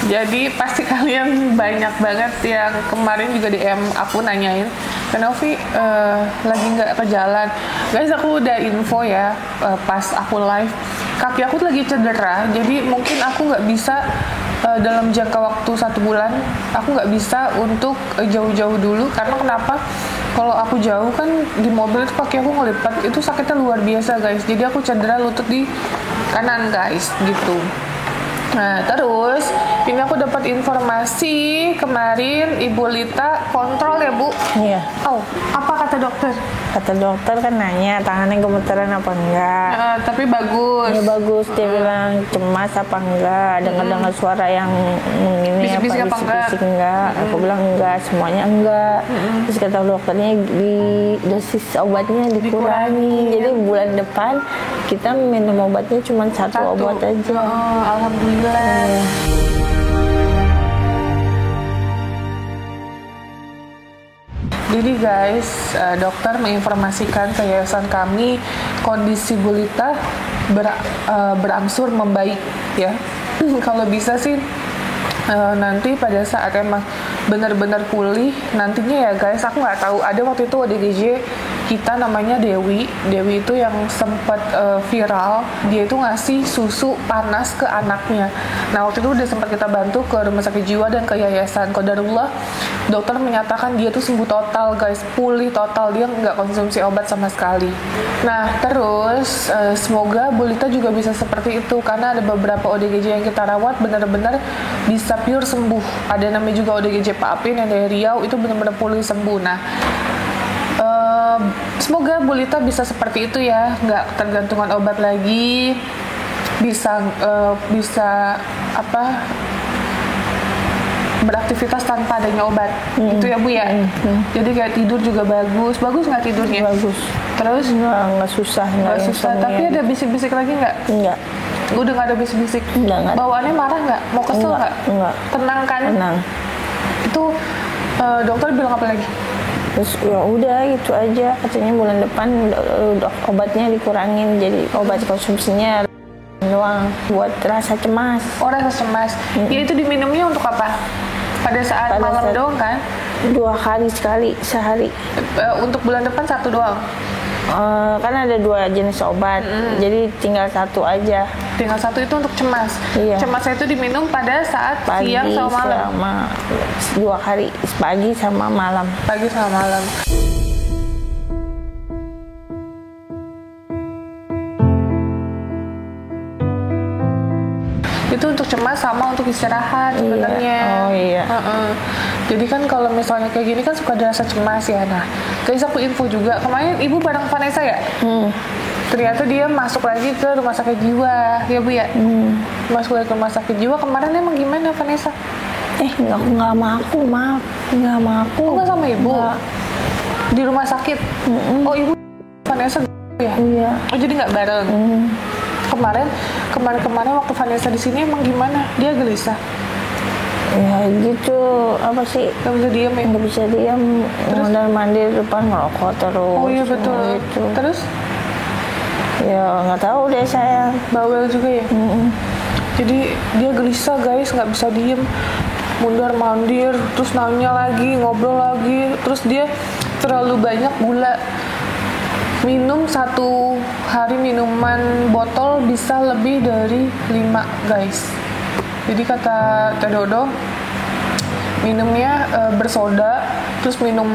Jadi pasti kalian banyak banget yang kemarin juga DM aku nanyain, Novi lagi nggak ke jalan. Guys, aku udah info ya pas aku live, kaki aku lagi cedera, jadi mungkin aku nggak bisa dalam jangka waktu 1 bulan, aku nggak bisa untuk jauh-jauh dulu. Karena kenapa? Kalau aku jauh kan di mobil itu kaki aku ngelipat, itu sakitnya luar biasa guys. Jadi aku cedera lutut di kanan guys, gitu. Nah terus ini aku dapat informasi kemarin Ibu Lita kontrol ya Bu? Iya. Oh, apa kata dokter? Kata dokter kan nanya tangannya gemeteran apa enggak. Tapi bagus. Ya bagus, dia bilang cemas apa enggak, dengar-dengar suara yang ini Bisik-bisik apa bisik-bisik enggak. Aku bilang enggak, semuanya enggak. Terus kata dokternya di dosis obatnya dikurangi. Jadi bulan depan kita minum obatnya cuma satu obat aja. Oh, alhamdulillah. Jadi guys, dokter menginformasikan ke yayasan kami kondisi Bu Lita berangsur membaik ya. Kalau bisa sih nanti pada saat emang benar-benar pulih nantinya ya guys, aku nggak tahu, ada waktu itu ODGJ kita namanya Dewi itu yang sempat viral, dia itu ngasih susu panas ke anaknya. Nah waktu itu udah sempat kita bantu ke rumah sakit jiwa dan ke yayasan. Qadarullah dokter menyatakan dia tuh sembuh total guys, pulih total, dia nggak konsumsi obat sama sekali. Nah terus semoga Bu Lita juga bisa seperti itu, karena ada beberapa ODGJ yang kita rawat benar-benar bisa pure sembuh. Ada namanya juga ODGJ Pak Apin yang dari Riau, itu benar-benar pulih sembuh. Nah semoga Bu Lita bisa seperti itu ya, nggak tergantungan obat lagi, bisa beraktivitas tanpa adanya obat. Itu ya Bu ya. Jadi kayak tidur juga bagus nggak tidurnya? Bagus. Terus nggak susah, tapi ada bisik-bisik lagi nggak? Enggak. Udah nggak ada bisik-bisik. Enggak. Bawaannya marah nggak? Mau kesel nggak? Enggak. Tenang kan? Tenang. Itu dokter bilang apa lagi? Terus ya udah gitu aja, katanya bulan depan obatnya dikurangin, jadi obat konsumsinya doang buat rasa cemas. Oh, rasa cemas. Ya itu diminumnya untuk apa? Pada saat malam doang kan? 2 kali sekali sehari. Untuk bulan depan 1 doang? Kan ada 2 jenis obat, jadi tinggal 1 aja. Tinggal 1 itu untuk cemas. Iya. Cemasnya itu diminum pada saat Pagi siang sama malam? 2 kali, pagi sama malam. Pagi sama malam. Itu untuk cemas sama untuk istirahat sebenarnya. Oh iya. Jadi kan kalau misalnya kayak gini kan suka ada rasa cemas ya. Nah, guys aku info juga, kemarin Ibu bareng Vanessa ya? Ternyata dia masuk lagi ke rumah sakit jiwa, ya Bu ya? Masuk lagi ke rumah sakit jiwa, kemarin emang gimana Vanessa? Nggak sama aku, maaf. Nggak sama aku. Nggak sama Ibu? Nggak. Di rumah sakit? Oh Ibu Vanessa ya? Iya. Oh jadi nggak bareng? Kemarin waktu Vanessa di sini emang gimana? Dia gelisah? Ya gitu, apa sih? Gak bisa diem ya? Nggak bisa diem, mandi depan ngerokok terus. Oh iya betul. Gitu. Terus? Ya nggak tahu deh saya. Bawel juga ya? Jadi dia gelisah guys, nggak bisa diem, mundar mandir, terus nanya lagi, ngobrol lagi, terus dia terlalu banyak gula. Minum 1 hari minuman botol bisa lebih dari 5 guys. Jadi kata Teh Dodo minumnya bersoda, terus minum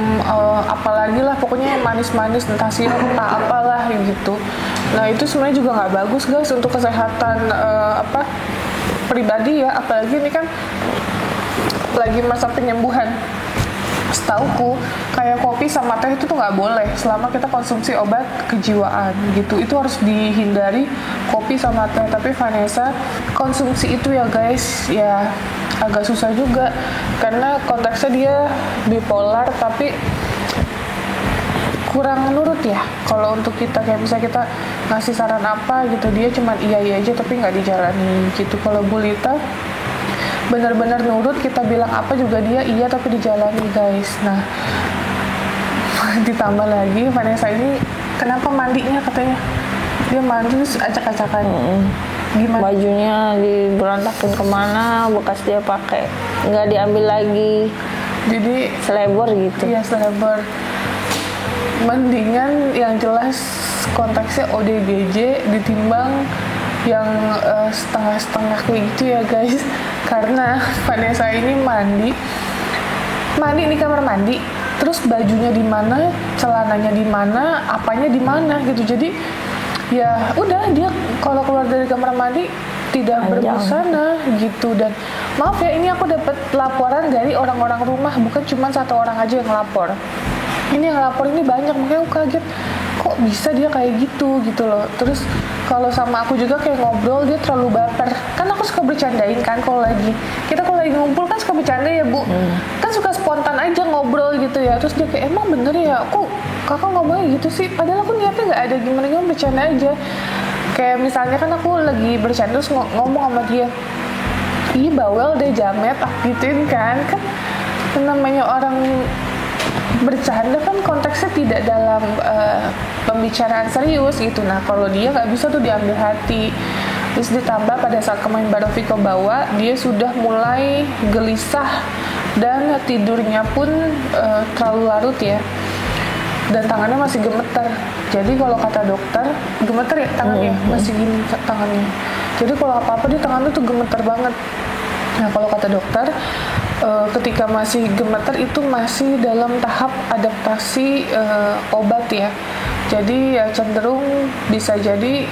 apalagi lah, pokoknya yang manis-manis, entah sirup entah apalah gitu. Nah itu sebenarnya juga nggak bagus guys untuk kesehatan pribadi ya, apalagi ini kan lagi masa penyembuhan. Setauku kayak kopi sama teh itu tuh nggak boleh selama kita konsumsi obat kejiwaan gitu, itu harus dihindari kopi sama teh. Tapi Vanessa konsumsi itu ya guys, ya agak susah juga karena konteksnya dia bipolar tapi kurang nurut ya. Kalau untuk kita kayak misalnya kita ngasih saran apa gitu, dia cuma iya aja tapi nggak dijalani gitu. Kalau Bu Lita benar-benar nurut, kita bilang apa juga dia iya tapi dijalani guys. Nah ditambah lagi Vanessa ini kenapa mandinya katanya dia mandi terus acak-acakan. Gimana? Bajunya diberantakin kemana, bekas dia pakai nggak diambil lagi. Jadi Selebor gitu. iya selebor. Mendingan yang jelas konteksnya ODGJ ditimbang yang setengah-setengah kayak gitu ya guys. Karena Vanessa ini mandi di kamar mandi, terus bajunya di mana, celananya di mana, apanya di mana gitu. Jadi ya udah, dia kalau keluar dari kamar mandi tidak berbusana gitu. Dan maaf ya, ini aku dapat laporan dari orang-orang rumah, bukan cuma satu orang aja yang lapor. Ini yang lapor ini banyak, makanya aku kaget kok bisa dia kayak gitu loh. Terus kalau sama aku juga kayak ngobrol, dia terlalu baper. Kan aku suka bercandain kan, kalau lagi ngumpul kan suka bercanda ya Bu. Kan suka spontan aja ngobrol gitu ya. Terus dia kayak, emang bener ya, aku kakak ngomongnya gitu sih, padahal aku niatnya nggak ada gimana bercanda aja. Kayak misalnya kan aku lagi bercanda terus ngomong sama dia, ih bawel deh jamet, gituin kan namanya orang bercanda kan konteksnya tidak dalam pembicaraan serius gitu. Nah kalau dia nggak bisa tuh diambil hati. Terus ditambah pada saat kemarin Baroviko bawa, dia sudah mulai gelisah dan tidurnya pun terlalu larut ya, dan tangannya masih gemeter. Jadi kalau kata dokter, gemeter ya tangannya, masih gini tangannya. Jadi kalau apa-apa dia tangannya tuh gemeter banget. Nah kalau kata dokter, ketika masih gemeter itu masih dalam tahap adaptasi obat ya. Jadi ya cenderung bisa jadi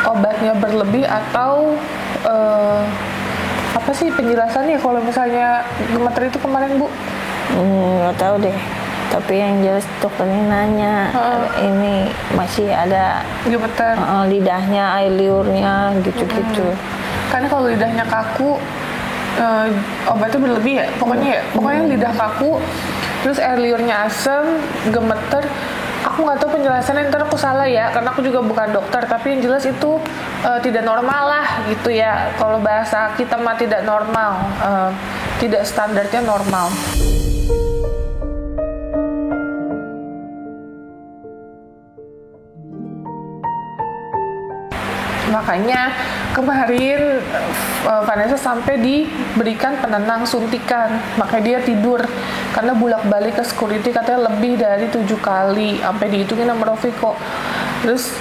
obatnya berlebih atau apa sih penjelasannya kalau misalnya gemeter itu kemarin Bu? Nggak tahu deh. Tapi yang jelas dokternya nanya, ini masih ada gemeter, lidahnya, air liurnya gitu-gitu. Karena kalau lidahnya kaku, obatnya berlebih ya. Pokoknya lidah kaku, terus air liurnya asam, gemeter. Aku nggak tahu penjelasannya, ntar aku salah ya, karena aku juga bukan dokter. Tapi yang jelas itu tidak normal lah gitu ya. Kalau bahasa kita mah tidak normal, tidak standarnya normal. Makanya kemarin Vanessa sampai diberikan penenang suntikan, makanya dia tidur karena bolak-balik ke security katanya lebih dari 7 kali, sampai dihitungin sama Roviko. Terus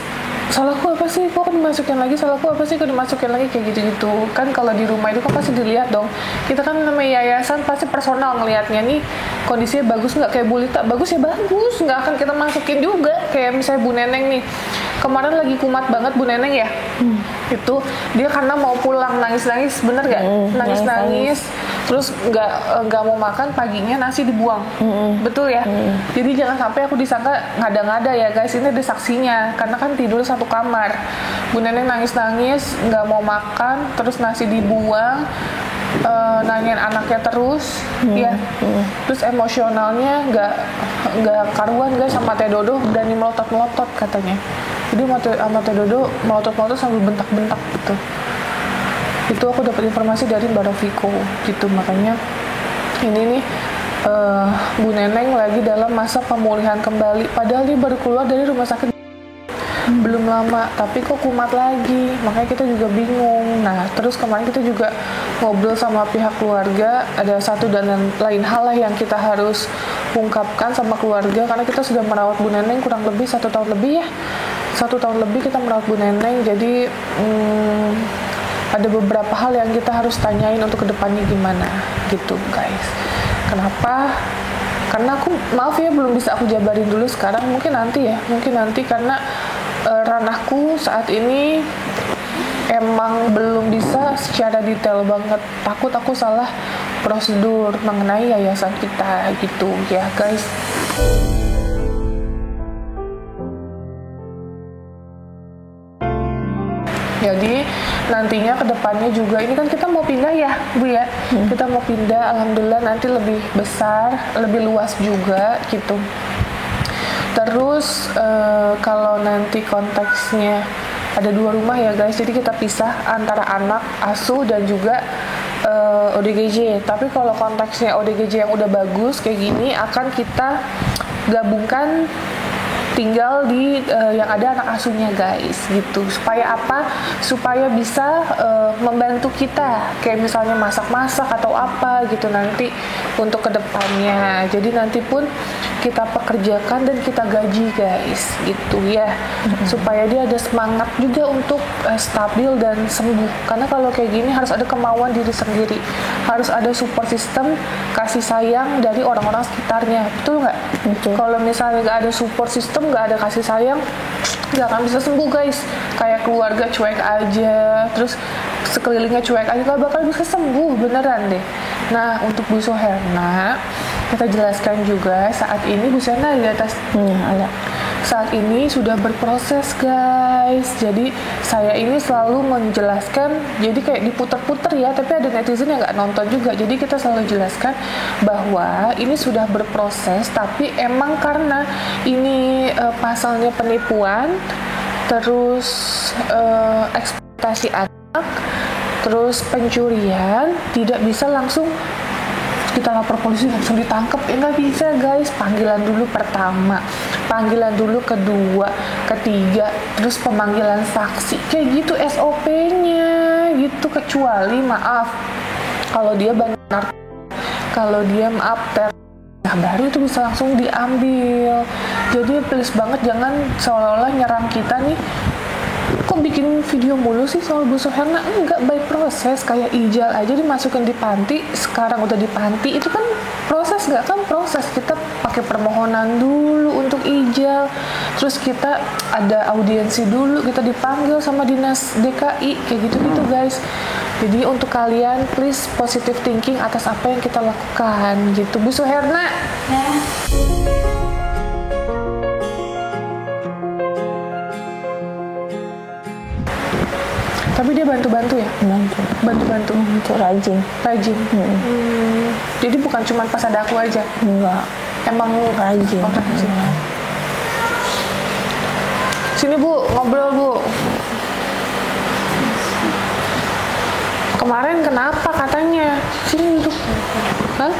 salahku apa sih, kok dimasukin lagi, salahku apa sih, kok dimasukin lagi, kayak gitu-gitu. Kan kalau di rumah itu kan pasti dilihat dong, kita kan namanya yayasan pasti personal ngelihatnya nih kondisinya bagus nggak. Kayak Bu Lita bagus ya bagus, nggak akan kita masukin juga. Kayak misalnya Bu Neneng nih, kemarin lagi kumat banget Bu Neneng ya, itu dia karena mau pulang nangis-nangis, bener gak? Nangis-nangis, terus nggak mau makan, paginya nasi dibuang, betul ya? Jadi jangan sampai aku disangka ngada-ngada ya guys, ini ada saksinya, karena kan tidur satu kamar. Bu Neneng nangis-nangis, nggak mau makan, terus nasi dibuang, nanyain anaknya terus, ya, terus emosionalnya nggak karuan guys, sama Teh Dodo berani melotot-melotot katanya. Jadi sama Teh Dodo melotot-melotot sambil bentak-bentak gitu. Itu aku dapat informasi dari Mbak Roviko gitu. Makanya ini nih Bu Neneng lagi dalam masa pemulihan kembali, padahal dia baru keluar dari rumah sakit belum lama, tapi kok kumat lagi. Makanya kita juga bingung. Nah terus kemarin kita juga ngobrol sama pihak keluarga, ada satu dan lain hal lah yang kita harus ungkapkan sama keluarga, karena kita sudah merawat Bu Neneng kurang lebih 1 tahun lebih ya. 1 tahun lebih kita merawat Bu Neneng. Jadi ada beberapa hal yang kita harus tanyain untuk kedepannya gimana gitu guys. Kenapa? Karena aku maaf ya belum bisa aku jabarin dulu sekarang, mungkin nanti karena ranahku saat ini emang belum bisa secara detail banget. Takut aku salah prosedur mengenai yayasan kita gitu ya guys. Jadi nantinya kedepannya juga ini kan kita mau pindah ya Bu ya, kita mau pindah, alhamdulillah nanti lebih besar, lebih luas juga gitu. Terus kalau nanti konteksnya ada 2 rumah ya guys, jadi kita pisah antara anak asuh dan juga ODGJ. Tapi kalau konteksnya ODGJ yang udah bagus kayak gini akan kita gabungkan tinggal di yang ada anak asuhnya guys gitu. Supaya apa? Supaya bisa membantu kita kayak misalnya masak-masak atau apa gitu nanti untuk kedepannya. Jadi nanti pun kita pekerjakan dan kita gaji guys gitu ya, supaya dia ada semangat juga untuk stabil dan sembuh. Karena kalau kayak gini harus ada kemauan diri sendiri, harus ada support system, kasih sayang dari orang-orang sekitarnya, betul nggak? Kalau misalnya nggak ada support system, nggak ada kasih sayang, nggak akan bisa sembuh guys. Kayak keluarga cuek aja, terus sekelilingnya cuek aja, nggak bakal bisa sembuh beneran deh. Nah untuk Bu Suherna kita jelaskan juga saat ini Bu Suherna di atas saat ini sudah berproses guys. Jadi saya ini selalu menjelaskan, jadi kayak diputar-putar ya, tapi ada netizen yang nggak nonton juga. Jadi kita selalu jelaskan bahwa ini sudah berproses, tapi emang karena ini pasalnya penipuan, terus eksploitasi anak, terus pencurian, tidak bisa langsung kita lapor polisi langsung ditangkap, ya nggak bisa guys. Panggilan dulu pertama, panggilan dulu kedua, ketiga, terus pemanggilan saksi, kayak gitu SOP-nya gitu. Kecuali maaf kalau dia benar, kalau dia maaf nah baru itu bisa langsung diambil. Jadi please banget jangan seolah-olah nyerang kita nih, kok bikin video mulu sih soal Bu Suherna. Enggak, by proses. Kayak Ijal aja dimasukin di panti, sekarang udah di panti, itu kan proses, nggak kan proses. Kita pakai permohonan dulu untuk Ijal, terus kita ada audiensi dulu, kita dipanggil sama dinas DKI, kayak gitu-gitu guys. Jadi untuk kalian please positive thinking atas apa yang kita lakukan gitu. Bu Suherna Ya. tapi dia bantu-bantu ya? Bantu-bantu. Rajin. Jadi bukan cuma pas ada aku aja? Enggak. Emang Rajin. Oh, rajin. Sini Bu, ngobrol Bu. Kemarin kenapa katanya? Sini duduk. Hah?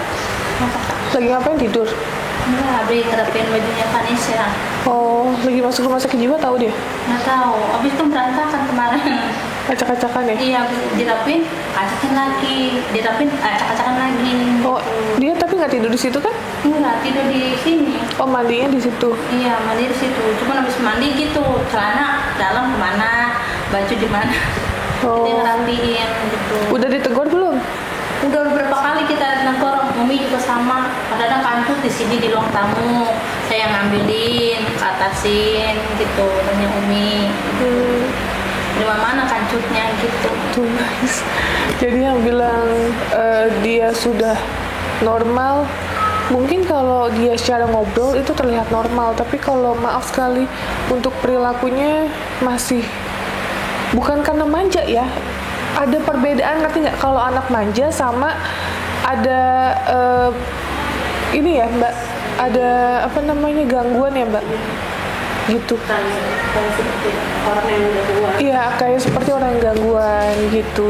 Lagi ngapain, tidur? Enggak, habis terapin bajunya Vanessa. Oh, lagi masuk rumah sakit jiwa, tahu dia? Nggak tahu, habis itu berantakan kemarin. Acak-acakan ya? Iya, habis dirapin, acakin lagi, dirapin, acak-acakan lagi. Oh, dia tapi nggak tidur di situ kan? Enggak, tidur di sini. Oh, mandinya di situ. Iya, mandi di situ. Cuma habis mandi gitu, celana dalam kemana, baju di mana. Oh. Kita ngerapiin gitu. Udah ditegur belum? Udah beberapa kali kita nangkor, Umi juga sama. Kadang-kadang kancut di sini di ruang tamu, saya ngambilin, atasin gitu, tanya Umi. Di mana kancutnya gitu. Tuh guys. Jadi yang bilang dia sudah normal, mungkin kalau dia secara ngobrol itu terlihat normal, tapi kalau maaf sekali untuk perilakunya masih, bukan karena manja ya. Ada perbedaan, ngerti nggak? Kalau anak manja sama ada ini ya Mbak, ada apa namanya, gangguan ya Mbak? Gitu. Kayak seperti orang yang gangguan. Iya, kayak seperti orang yang gangguan gitu.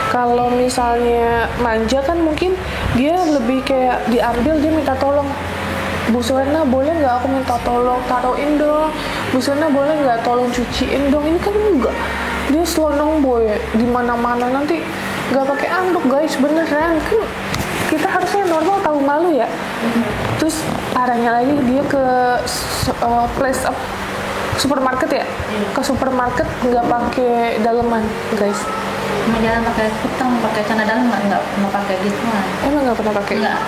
Kalau misalnya manja kan mungkin dia lebih kayak diambil, dia minta tolong. Bu Suherna boleh nggak aku minta tolong taruhin dong? Bu Suherna boleh nggak tolong cuciin dong? Ini kan enggak. Dia selonong boy di mana-mana, nanti nggak pakai anduk guys, beneran kan. Kita harusnya normal, tahu malu ya. Terus parahnya lagi dia ke supermarket ya, ke supermarket nggak pakai daleman guys. Cuma jalan pakai kutang, pakai celana dalam nggak pakai gituan. Emang nggak pernah pakai? Enggak.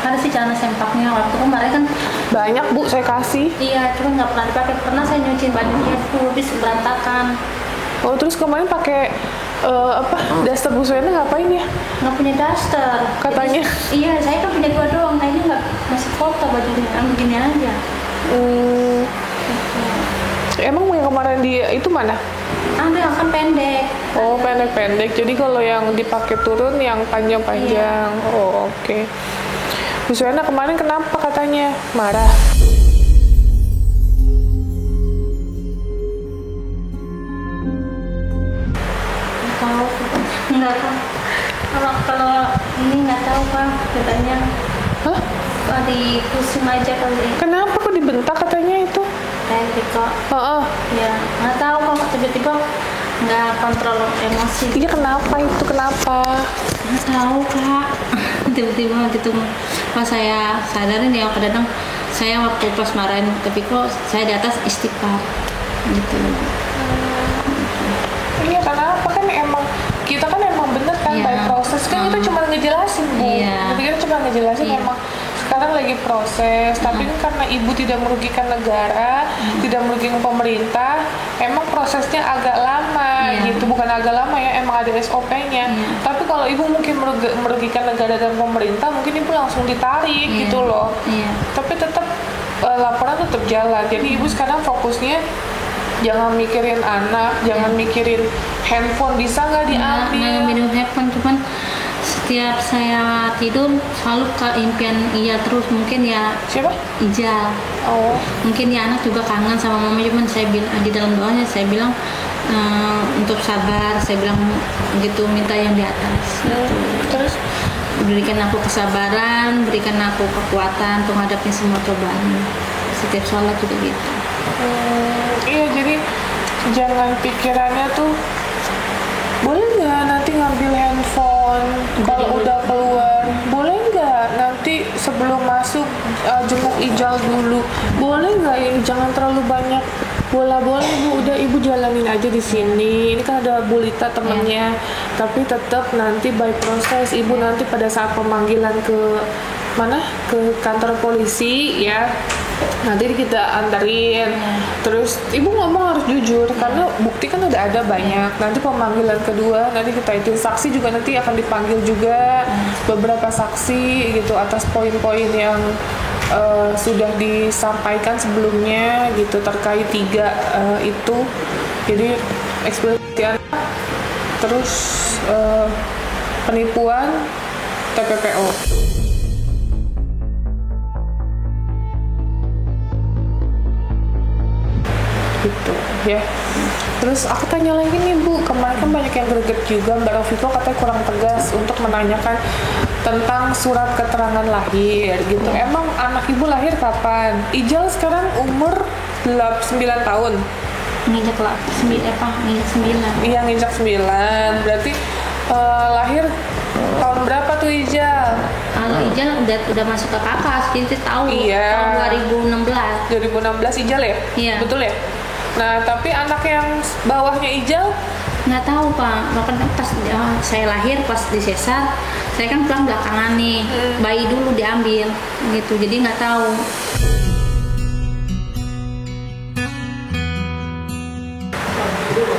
Ada sih celana sempaknya, waktu kemarin kan Banyak Bu, saya kasih. iya, cuma nggak pernah dipakai. Pernah saya nyuciin bajunya tuh, habis berantakan. Oh, terus kemarin pakai daster Bu Suherna ngapain ya? Nggak punya daster. Katanya. Jadi, iya, saya kan punya 2 doang. Nah ini nggak, masih kotor bajunya, begini aja. Emang yang kemarin dia itu mana? Ada yang kan pendek. Oh, pendek-pendek. Jadi kalau yang dipakai turun yang panjang-panjang. Oh, oke. Bu Suherna kemarin kenapa katanya? Marah. Nggak tahu. Kalau ini nggak tahu Pak, katanya Hah? di pusing aja kali. Kenapa kok dibentak katanya itu? kayak Riko. Ya nggak tahu kok tiba-tiba nggak kontrol emosi. Iya, kenapa itu? Kenapa? Nggak tahu kak. Tiba-tiba gitu. Pas saya sadarin ya kadang saya waktu pas marahin tapi kok saya di atas istighfar gitu. Iya, kenapa? Kan emang kita kan emang bener kan by proses kan kita cuma ngejelasin Bu. Kita cuma ngejelasin emang sekarang lagi proses, tapi ini karena ibu tidak merugikan negara, tidak merugikan pemerintah, emang prosesnya agak lama gitu, bukan agak lama ya, emang ada SOP-nya. Tapi kalau ibu mungkin merugikan negara dan pemerintah, mungkin ibu langsung ditarik gitu loh. Tapi tetap laporan tetap jalan. Jadi ibu sekarang fokusnya jangan mikirin anak, jangan mikirin handphone bisa nggak diambil. Nggak minum handphone, cuman setiap saya tidur selalu keimpian Iya terus. Mungkin ya Siapa? Ijal. Mungkin ya anak juga kangen sama mama, cuman saya bilang di dalam doanya saya bilang untuk sabar, saya bilang gitu, minta yang di atas gitu. Terus berikan aku kesabaran, berikan aku kekuatan untuk menghadapi semua cobaan. Setiap sholat juga gitu. Iya, jadi jangan pikirannya tuh boleh nggak nanti ngambil handphone kalau udah keluar, boleh nggak nanti sebelum masuk jenguk Ijal dulu, boleh nggak ini jangan terlalu banyak bola. Boleh Bu, udah ibu jalanin aja di sini, ini kan ada Bulita temennya. Tapi tetap nanti by proses ibu nanti pada saat pemanggilan ke mana, ke kantor polisi ya, nanti kita anterin. Terus ibu ngomong harus jujur karena bukti kan udah ada banyak. Nanti pemanggilan kedua nanti kita itu saksi juga nanti akan dipanggil juga beberapa saksi gitu atas poin-poin yang sudah disampaikan sebelumnya gitu terkait 3 itu. Jadi eksploitasi anak, terus penipuan, TPPO. Gitu ya. Terus aku tanya lagi nih Bu, kemarin kan banyak yang greget juga, Mbak Rofiko katanya kurang tegas untuk menanyakan tentang surat keterangan lahir gitu. Emang anak ibu lahir kapan? Ijal sekarang umur 9 tahun. Nginjak lah, nginjak 9. Iya, nginjak 9. Berarti lahir tahun berapa tuh Ijal? Kalau Ijal udah masuk ke kakak, jadi tahu tahun 2016. 2016 Ijal ya? Iya. Betul ya? Nah, tapi anak yang bawahnya Ijal nggak tahu Pak, makanya pas saya lahir pas di sesar, saya kan pulang belakangan nih, bayi dulu diambil gitu, jadi nggak tahu.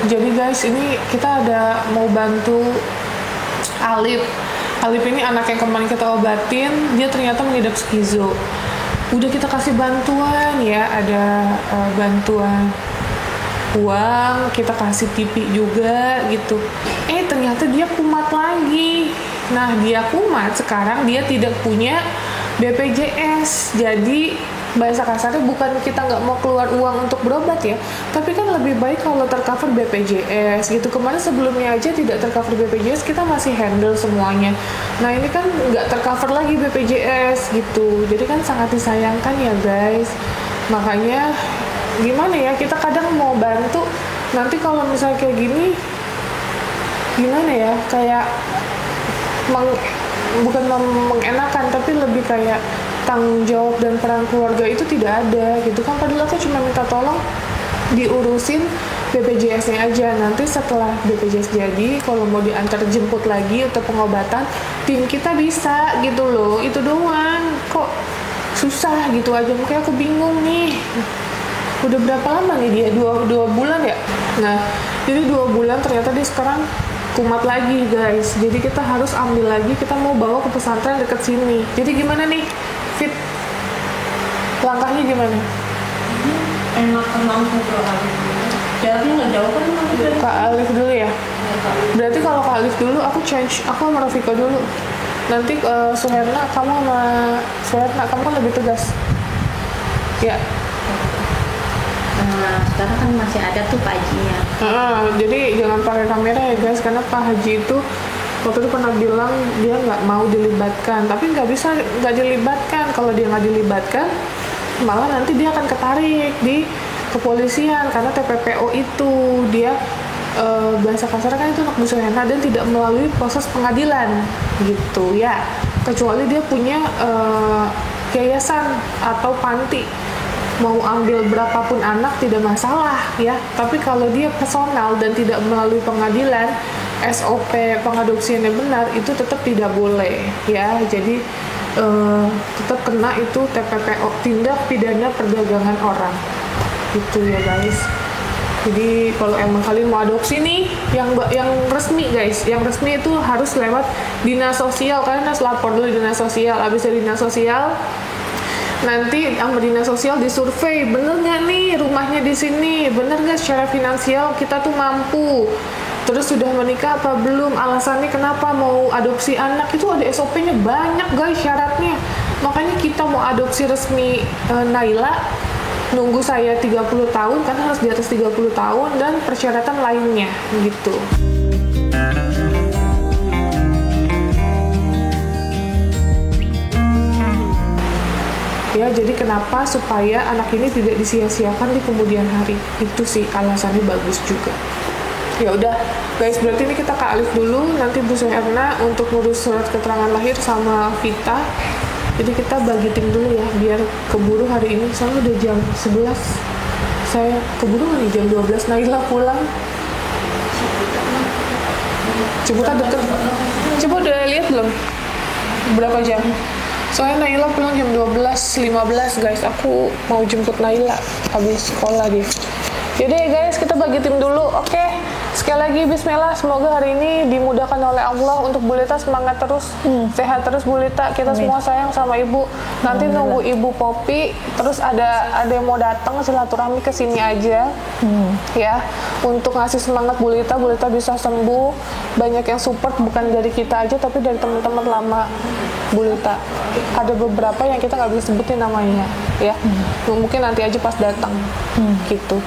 Jadi guys, ini kita ada mau bantu Alif. Alif ini anak yang kemarin kita obatin, dia ternyata mengidap skizo. Udah kita kasih bantuan ya, ada bantuan uang, kita kasih TV juga gitu. Ternyata dia kumat lagi. Nah, dia kumat sekarang dia tidak punya BPJS. Jadi bahasa kasarnya bukan kita nggak mau keluar uang untuk berobat ya, tapi kan lebih baik kalau tercover BPJS gitu. Kemarin sebelumnya aja tidak tercover BPJS, kita masih handle semuanya. Nah, ini kan nggak tercover lagi BPJS gitu, jadi kan sangat disayangkan ya guys. Makanya gimana ya, kita kadang mau bantu, nanti kalau misalnya kayak gini gimana ya, kayak bukan mengenakan, tapi lebih kayak tanggung jawab dan peran keluarga itu tidak ada gitu kan. Padahal aku cuma minta tolong diurusin BPJS-nya aja. Nanti setelah BPJS jadi, kalau mau diantar jemput lagi untuk pengobatan, tim kita bisa gitu loh. Itu doang. Kok susah gitu aja, makanya aku bingung nih. Udah berapa lama nih dia? 2 bulan ya? Nah, jadi 2 bulan ternyata dia sekarang kumat lagi guys. Jadi kita harus ambil lagi, kita mau bawa ke pesantren deket sini. Jadi gimana nih? Fit, langkahnya gimana? Enakan langsung ke Alif. Jaraknya nggak jauh kan? Kak Alif dulu ya? Berarti kalau Kak Alif dulu, aku change, aku sama Rofiko dulu. Nanti Suherna, kamu sama Suherna, kamu kan lebih tegas. Ya. Nah, sekarang kan masih ada tuh Pak Hajinya. Jadi jangan pakai kamera ya guys, karena Pak Haji itu waktu itu pernah bilang dia nggak mau dilibatkan, tapi nggak bisa nggak dilibatkan. Kalau dia nggak dilibatkan, malah nanti dia akan ketarik di kepolisian karena TPPO itu dia bahasa kasar kan itu anak busuk Hena dan tidak melalui proses pengadilan gitu ya, kecuali dia punya yayasan atau panti mau ambil berapapun anak tidak masalah ya, tapi kalau dia personal dan tidak melalui pengadilan SOP pengadopsiannya benar itu tetap tidak boleh ya, jadi tetap kena itu TPPO, tindak pidana perdagangan orang gitu ya guys. Jadi kalau emang kalian mau adopsi nih yang resmi guys, yang resmi itu harus lewat dinas sosial, kalian harus lapor dulu dinas sosial, habis dari dinas sosial nanti sama dinas sosial disurvei bener nggak nih rumahnya di sini, bener nggak secara finansial kita tuh mampu, terus sudah menikah apa belum, alasannya kenapa mau adopsi anak, itu ada SOP-nya banyak guys syaratnya. Makanya kita mau adopsi resmi Naila nunggu saya 30 tahun karena harus di atas 30 tahun dan persyaratan lainnya gitu. Ya, jadi kenapa supaya anak ini tidak disia-siakan di kemudian hari. Itu sih alasannya bagus juga. Ya udah, guys, berarti ini kita ke Alif dulu, nanti Bu Suherna untuk ngurus surat keterangan lahir sama Vita. Jadi kita bagi tim dulu ya, biar keburu hari ini, soalnya udah jam 11. Saya keburu nggak nih jam 12 Naila pulang. Ciputat deket. Coba udah lihat belum? Berapa jam? Soalnya Naila pulang jam 12.15 guys, aku mau jemput Naila habis sekolah dia. Yaudah ya guys, kita bagi tim dulu, oke? Sekali lagi bismillah, semoga hari ini dimudahkan oleh Allah untuk Bu Lita, semangat terus, sehat terus Bu Lita, kita semua sayang sama Ibu. Nanti nunggu Ibu Popi, terus ada yang mau datang silaturahmi ke sini aja, ya, untuk ngasih semangat Bu Lita bisa sembuh. Banyak yang support bukan dari kita aja, tapi dari teman-teman lama Bu Lita. Ada beberapa yang kita nggak bisa sebutin namanya, ya, mungkin nanti aja pas datang, gitu.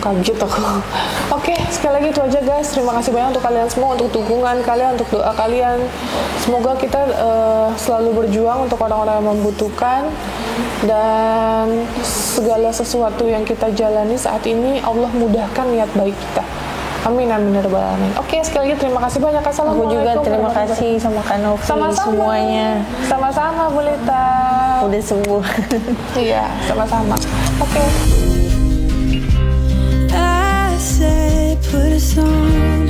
Kaget aku. Oke, sekali lagi itu aja guys. Terima kasih banyak untuk kalian semua, untuk dukungan kalian, untuk doa kalian. Semoga kita selalu berjuang untuk orang-orang yang membutuhkan, dan segala sesuatu yang kita jalani saat ini Allah mudahkan niat baik kita. Amin amin ya rabbal alamin. Oke, sekali lagi terima kasih banyak. Assalamualaikum. Aku juga terima kasih sama Kak Novi, semuanya. Sama-sama Bu Lita. Udah sembuh. Iya, sama-sama. Oke. I said put a song